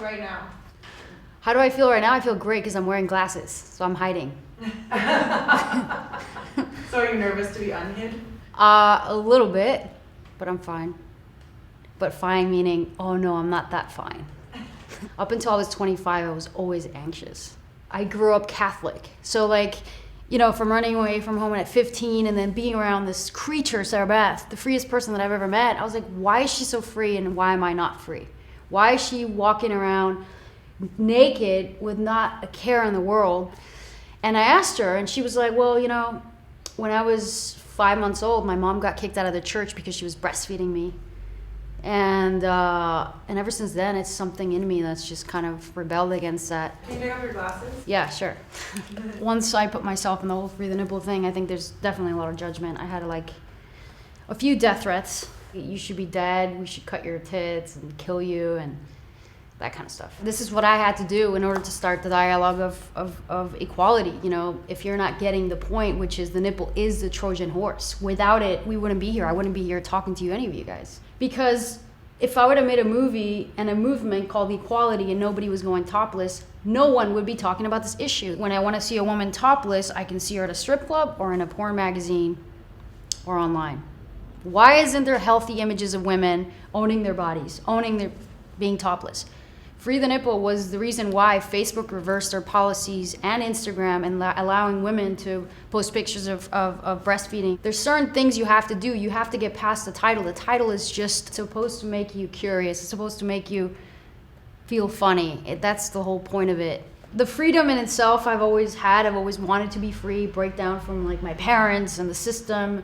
right now? How do I feel right now? I feel great because I'm wearing glasses, so I'm hiding. So are you nervous to be unhid? A little bit, but I'm fine. But fine meaning, oh no, I'm not that fine. Up until I was 25, I was always anxious. I grew up Catholic. So like, from running away from home at 15 and then being around this creature, Sarah Beth, the freest person that I've ever met, I was like, why is she so free and why am I not free? Why is she walking around naked with not a care in the world? And I asked her and she was like, well, when I was 5 months old, my mom got kicked out of the church because she was breastfeeding me. And ever since then, it's something in me that's just kind of rebelled against that. Can you take off your glasses? Yeah, sure. Once I put myself in the whole free the nipple thing, I think there's definitely a lot of judgment. I had a few death threats. You should be dead. We should cut your tits and kill you and that kind of stuff. This is what I had to do in order to start the dialogue of equality. If you're not getting the point, which is the nipple is the Trojan horse. Without it, we wouldn't be here. I wouldn't be here talking to you, any of you guys. Because if I would have made a movie and a movement called equality and nobody was going topless, no one would be talking about this issue. When I want to see a woman topless, I can see her at a strip club or in a porn magazine or online. Why isn't there healthy images of women owning their bodies, being topless? Free the Nipple was the reason why Facebook reversed their policies and Instagram and allowing women to post pictures of breastfeeding. There's certain things you have to do. You have to get past the title. The title is just supposed to make you curious. It's supposed to make you feel funny. That's the whole point of it. The freedom in itself I've always had. I've always wanted to be free, break down from my parents and the system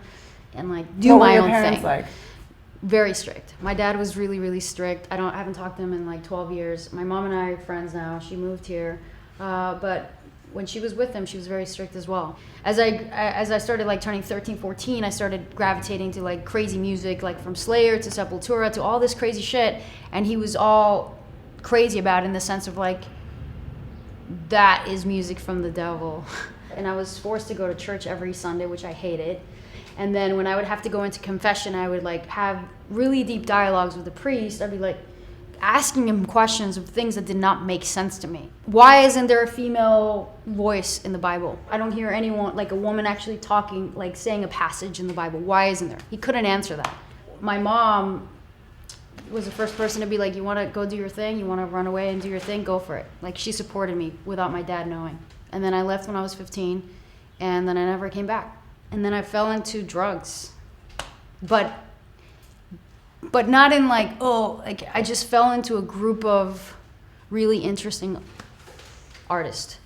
and do my own thing. What were your parents like? Very strict. My dad was really, really strict. I haven't talked to him in 12 years. My mom and I are friends now. She moved here. But when she was with him, she was very strict as well. As I started turning 13, 14, I started gravitating to crazy music, from Slayer to Sepultura to all this crazy shit. And he was all crazy about it in the sense of that is music from the devil. And I was forced to go to church every Sunday, which I hated. And then when I would have to go into confession, I would have really deep dialogues with the priest. I'd be asking him questions of things that did not make sense to me. Why isn't there a female voice in the Bible? I don't hear anyone, a woman actually talking, saying a passage in the Bible. Why isn't there? He couldn't answer that. My mom was the first person to be you want to go do your thing? You want to run away and do your thing? Go for it. She supported me without my dad knowing. And then I left when I was 15, and then I never came back. And then I fell into drugs, but not in I just fell into a group of really interesting artists.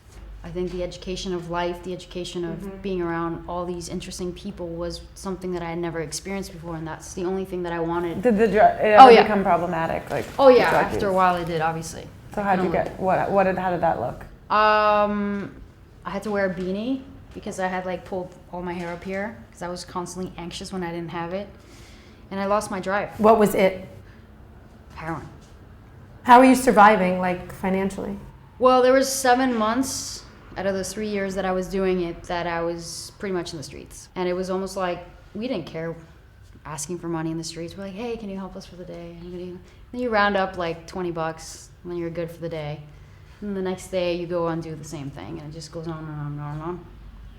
I think the education of life, the education of being around all these interesting people was something that I had never experienced before, and that's the only thing that I wanted. Did it ever become problematic? Oh yeah, after a while it did, obviously. So how did you get, how did that look? I had to wear a beanie, because I had pulled all my hair up here because I was constantly anxious when I didn't have it. And I lost my drive. What was it? Heroin. How are you surviving, financially? Well, there was 7 months out of those 3 years that I was doing it that I was pretty much in the streets. And it was almost we didn't care asking for money in the streets. We're hey, can you help us for the day? And then you round up $20 and then you're good for the day. And the next day you go and do the same thing, and it just goes on and on and on and on.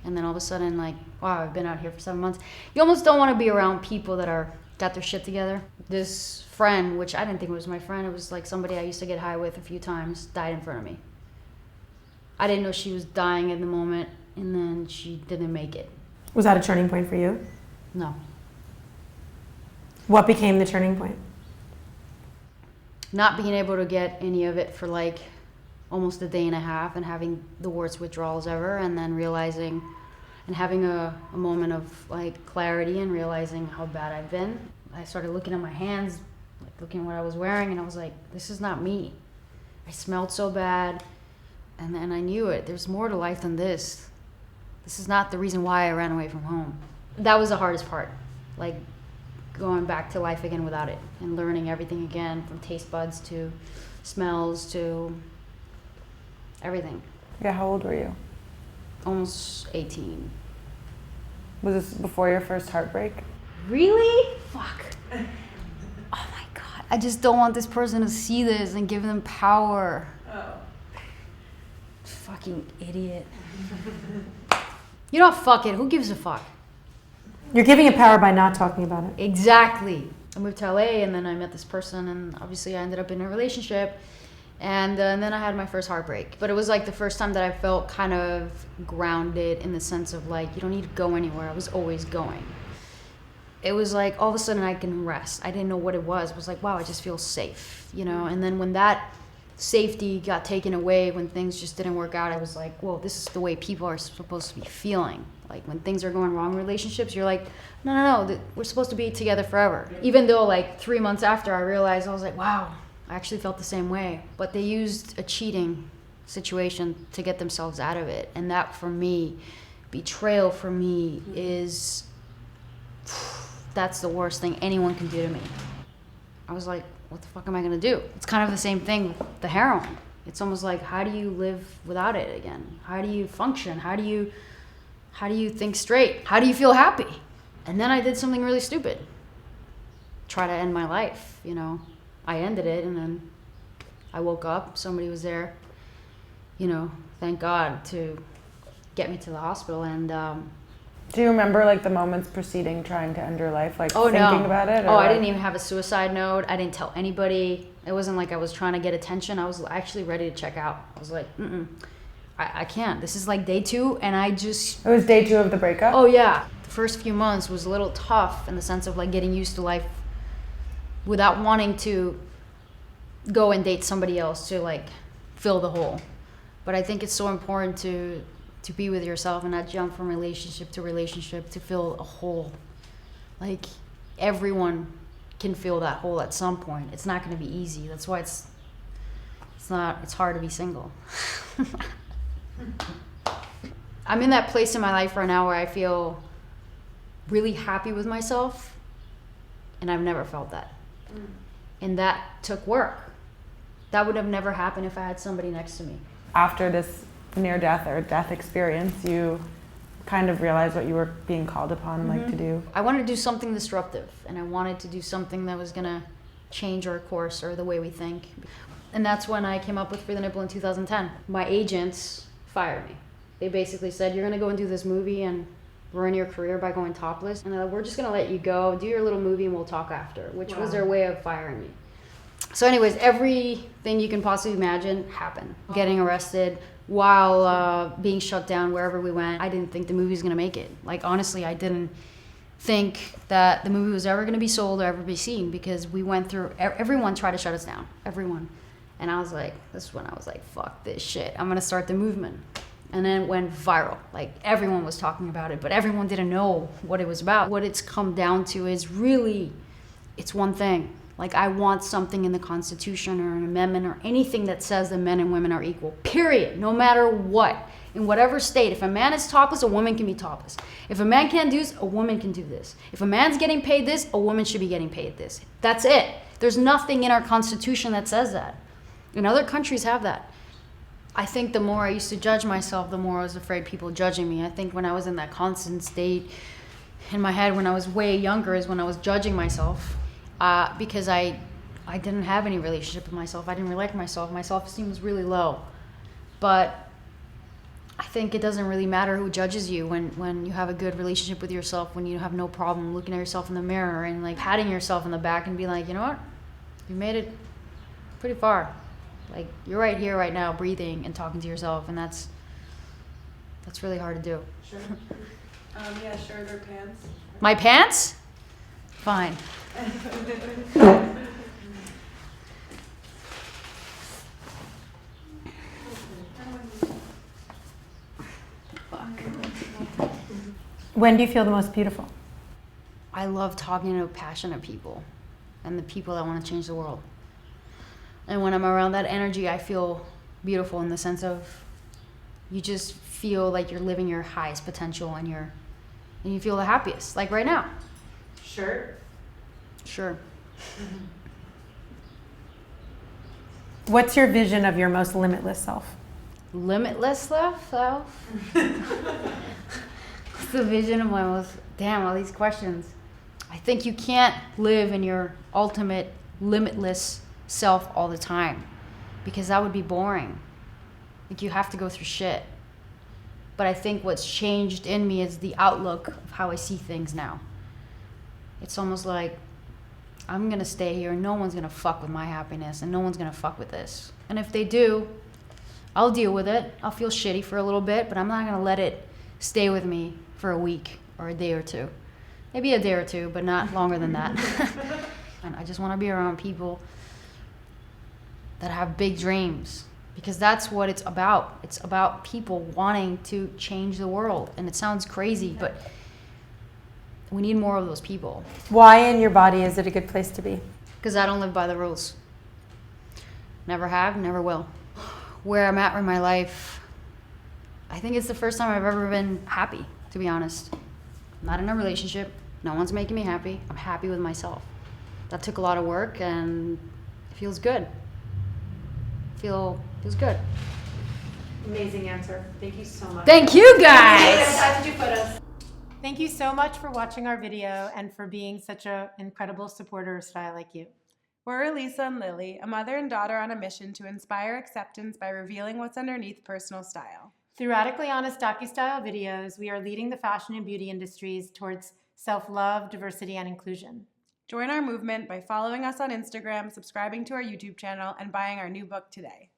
And then all of a sudden, wow, I've been out here for 7 months. You almost don't want to be around people that got their shit together. This friend, which I didn't think was my friend, it was somebody I used to get high with a few times, died in front of me. I didn't know she was dying in the moment, and then she didn't make it. Was that a turning point for you? No. What became the turning point? Not being able to get any of it for almost a day and a half, and having the worst withdrawals ever, and then realizing and having a moment of clarity and realizing how bad I've been. I started looking at my hands, looking at what I was wearing, and I was this is not me. I smelled so bad, and then I knew it. There's more to life than this. This is not the reason why I ran away from home. That was the hardest part, going back to life again without it, and learning everything again, from taste buds to smells to everything. Yeah, how old were you? Almost 18. Was this before your first heartbreak? Really? Fuck. Oh my God. I just don't want this person to see this and give them power. Oh. Fucking idiot. You know, fuck it. Who gives a fuck? You're giving it power by not talking about it. Exactly. I moved to LA and then I met this person and obviously I ended up in a relationship and then I had my first heartbreak. But it was like the first time that I felt kind of grounded in the sense of like, you don't need to go anywhere. I was always going. It was like all of a sudden I can rest. I didn't know what it was. It was like, wow, I just feel safe, you know? And then when that safety got taken away, when things just didn't work out, I was like, well, this is the way people are supposed to be feeling. Like when things are going wrong in relationships, you're like, no, we're supposed to be together forever. Even though like 3 months after I realized, I was like, wow, I actually felt the same way. But they used a cheating situation to get themselves out of it. And that for me, betrayal for me is, that's the worst thing anyone can do to me. I was like, what the fuck am I gonna do? It's kind of the same thing with the heroin. It's almost like, how do you live without it again? How do you function? How do you think straight? How do you feel happy? And then I did something really stupid. Try to end my life, you know. I ended it and then I woke up, somebody was there, you know, thank God, to get me to the hospital. And do you remember like the moments preceding trying to end your life, like thinking about it? I didn't even have a suicide note. I didn't tell anybody. It wasn't like I was trying to get attention. I was actually ready to check out. I was like, I can't. This is like day 2 and I just... It was day 2 of the breakup? Oh yeah. The first few months was a little tough in the sense of like getting used to life without wanting to go and date somebody else to like fill the hole. But I think it's so important to be with yourself and not jump from relationship to fill a hole. Like everyone can fill that hole at some point. It's not going to be easy. That's why it's hard to be single. I'm in that place in my life right now where I feel really happy with myself, and I've never felt that. And that took work. That would have never happened if I had somebody next to me. After this near-death or death experience, you kind of realized what you were being called upon like to do. I wanted to do something disruptive, and I wanted to do something that was gonna change our course or the way we think. And that's when I came up with Free the Nipple in 2010. My agents fired me. They basically said, you're gonna go and do this movie and ruin your career by going topless, and we're just gonna let you go, do your little movie and we'll talk after, which was their way of firing me. So anyways, everything you can possibly imagine happened. Getting arrested while being shut down wherever we went. I didn't think the movie was gonna make it. Like honestly, I didn't think that the movie was ever gonna be sold or ever be seen, because we went through, everyone tried to shut us down, everyone. And I was like, this is when I was like, fuck this shit, I'm gonna start the movement. And then it went viral. Like everyone was talking about it, but everyone didn't know what it was about. What it's come down to is really, it's one thing. Like I want something in the Constitution or an amendment or anything that says that men and women are equal, period, no matter what. In whatever state, if a man is topless, a woman can be topless. If a man can't do this, a woman can do this. If a man's getting paid this, a woman should be getting paid this. That's it. There's nothing in our Constitution that says that. And other countries have that. I think the more I used to judge myself, the more I was afraid people judging me. I think when I was in that constant state in my head when I was way younger is when I was judging myself, because I didn't have any relationship with myself. I didn't really like myself. My self-esteem was really low. But I think it doesn't really matter who judges you when you have a good relationship with yourself, when you have no problem looking at yourself in the mirror and like patting yourself in the back and being like, you know what, you made it pretty far. Like you're right here right now breathing and talking to yourself, and that's really hard to do. Sure. Yeah, shirt or pants. My pants? Fine. When do you feel the most beautiful? I love talking to passionate people and the people that want to change the world. And when I'm around that energy, I feel beautiful in the sense of you just feel like you're living your highest potential and you feel the happiest, like right now. Shirt? Sure. What's your vision of your most limitless self? Limitless self? What's the vision of my most... Damn, all these questions. I think you can't live in your ultimate limitless self all the time, because that would be boring. Like, you have to go through shit. But I think what's changed in me is the outlook of how I see things now. It's almost like, I'm gonna stay here and no one's gonna fuck with my happiness and no one's gonna fuck with this. And if they do, I'll deal with it. I'll feel shitty for a little bit, but I'm not gonna let it stay with me for a week or a day or two. Maybe a day or two, but not longer than that. And I just wanna be around people that have big dreams, because that's what it's about. It's about people wanting to change the world. And it sounds crazy, but we need more of those people. Why in your body is it a good place to be? Because I don't live by the rules. Never have, never will. Where I'm at in my life, I think it's the first time I've ever been happy, to be honest. I'm not in a relationship. No one's making me happy. I'm happy with myself. That took a lot of work, and it feels good. Feels good. Amazing answer. Thank you so much. Thank you, guys. Thank you so much for watching our video and for being such an incredible supporter of Style Like You. We're Lisa and Lily, a mother and daughter on a mission to inspire acceptance by revealing what's underneath personal style. Through radically honest docu-style videos, we are leading the fashion and beauty industries towards self-love, diversity, and inclusion. Join our movement by following us on Instagram, subscribing to our YouTube channel, and buying our new book today.